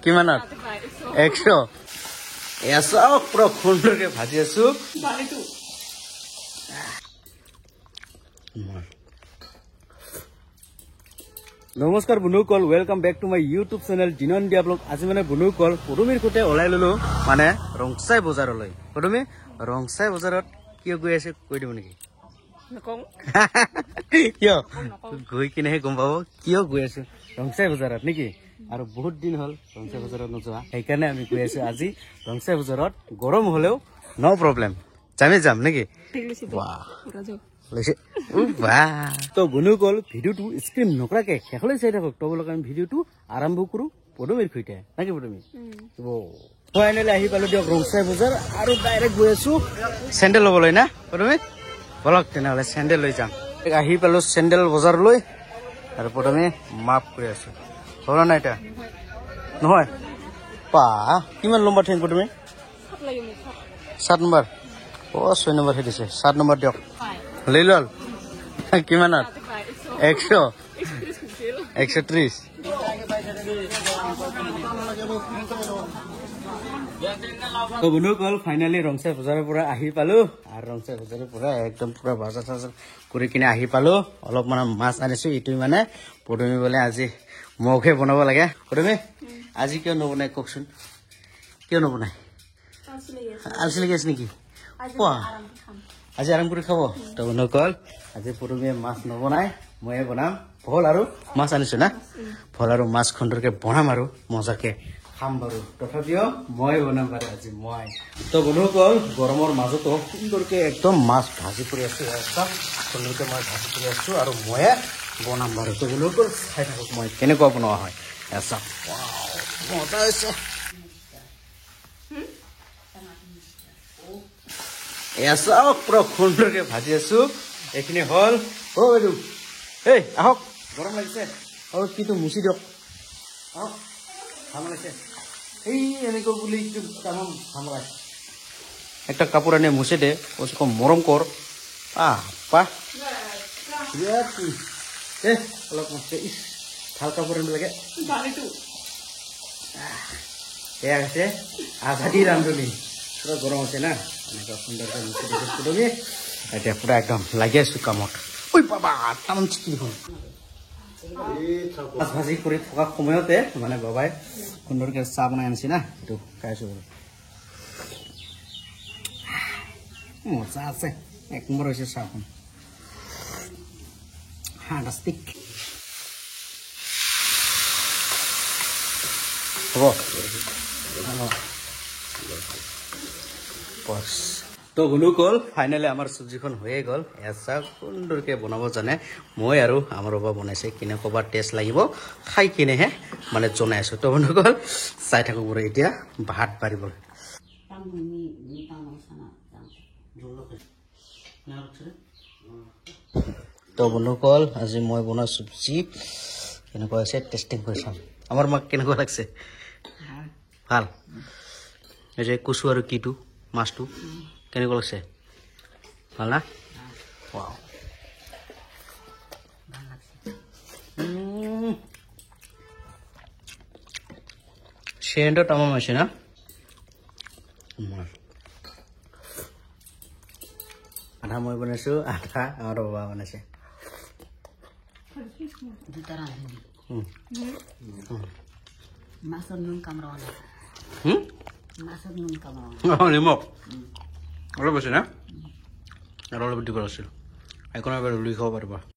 কিমানত 100 এয়া চাওক পুৰা সুন্দৰকে ভাজি আছো নমস্কাৰ বন্ধুসকল welcome back to my YouTube channel দিনন দিয়া ব্লগ আজি মানে বন্ধুসকল পদুমিৰ কোটে ওলাই ললো মানে ৰংচাই বজাৰলৈ পদুমি ৰংচাই বজাৰত কিয় গৈ আছে কৈ দিও নেকি নকম কিয় গৈ কিনেহে গম পাব কিয় গৈ আছে ৰংচাই বজাৰত নেকি আৰু বহুত দিন হল ৰংচাই বজাৰত নোযোৱা সেইকাৰণে আমি গৈ আছো আজি ৰংচাই বজাৰত গৰম হলেও নো প্ৰব্লেম যাম নেকি বাহ তো বন্ধুসকল ভিডিওটো স্ক্ৰীন নকৰাকে শেষলৈ চাই থাকক তবলক আমি ভিডিওটো আৰম্ভ কৰো পদুমিৰ সৈতে নাকি পদুমি ফাইনেলি আহি পালো দিয়ক ৰংচাই বজাৰ আৰু ডাইৰেক্ট গৈ আছো চেণ্ডেল ল'বলৈ না পদুমি বলক তেনেহ'লে চেণ্ডেল লৈ যাম আহি পালো চেণ্ডেল বজাৰলৈ আৰু পদুমি মাপ কৰি আছো হ'ল না এটা নহয় পা কিমান নম্বৰ ঠেং পদুমি 7 নম্বৰ 6 নম্বৰ হে দিছে 7 নম্বৰ দিয়ক লৈ লল কিমানত 100 130 তো বন্ধুসকল ফাইনেলি ৰংচাই বজাৰৰ পৰা আহি পালো আৰু ৰংচাই বজাৰৰ পৰা একদম পুৰা বজাৰ চজাৰ কৰি কিনে আহি পালো অলপমান মাছ আনিছো এইটো মানে পদুমি বোলে আজি মগহে বনাব লাগে পদুমি আজি কিয় নবনাই কওকচোন কিয় নবনাই আলচি লাগি আছে নেকি আজি আৰাম কৰি খাব তো বন্ধুসকল আজি পদুমিয়ে মাছ নবনাই ময়ে বনাম ভল আৰু মাছ আনিছো না ভল আৰু মাছ খণ্ডৰকে বনাম আৰু মজাকে খাম বাৰু তথাপিও মই বনাম বাৰু আজি মই তো বন্ধুসকল গৰমৰ মাজতো সুন্দৰকে একদম মাছ ভাজি কৰি আছো একদম সুন্দৰকে মাছ ভাজি কৰি আছো আৰু ময়ে বনাম বাৰু তো বন্ধুসকল চাই থাকক মই কেনেকুৱা বনোৱা হয় এচা মজা হৈছে এচাও পুৰা সুন্দৰকে ভাজি আছো এইখিনি হল অ বাইদেউ এই আহক গৰম লাগিছে আৰু কিটো মুচি দিয়ক আহক ভাল লাগিছে এই এনেকৈ বুলি তামাম ভাল লাগে একটা কাপোৰ আনি মুচি দে কৈছো মৰম কৰ পা অলপ মুচি ইচ ভাল কাপোৰ আনিব লাগে এয়া হৈছে আজাদী ৰান্ধনী পুৰা গৰম আছে না এনেকুৱা সুন্দৰকৈ মুচি দিছো পদুমি এতিয়া পুৰা একদম লাগি আছো কামত ঐ বাবা তামাম চিটি দেখোন মাছ ভাজি কৰি থকা সময়তে মানে বাবাই সুন্দৰকৈ চাহ বনাই আনিছে না এইটো খাইছো মজা আছে এক নম্বৰ হৈছে চাহখন ফেণ্টাষ্টিক হ'ব তো বন্ধুসকল ফাইনেলি আমাৰ চব্জিখন হৈয়ে গ'ল এচা সুন্দৰকৈ বনাব জানে মই আৰু আমাৰ বাবা বনাইছে কেনেকুৱা টেষ্ট লাগিব খাই কিনেহে মানে জনাই আছো তো বন্ধুসকল চাই থাকো বাৰু এতিয়া ভাত বাঢ়িবলৈ তো বন্ধুসকল আজি মই বনোৱা চব্জি কেনেকুৱা হৈছে টেষ্টিং কৰি চাম আমাৰ মাক কেনেকুৱা লাগছে ভাল এই যে কচু আৰু কিটো মাছটো কেনেকুৱা লাগছে ভাল না চেণ্টৰ তামাম হৈছে না আধা মই বনাইছো আধা আমাৰ বাবা বনাইছে নিমখ অলপ আছে না আৰু অলপ দিব আছিল এইখন এবাৰ উলি খাব পাৰিবা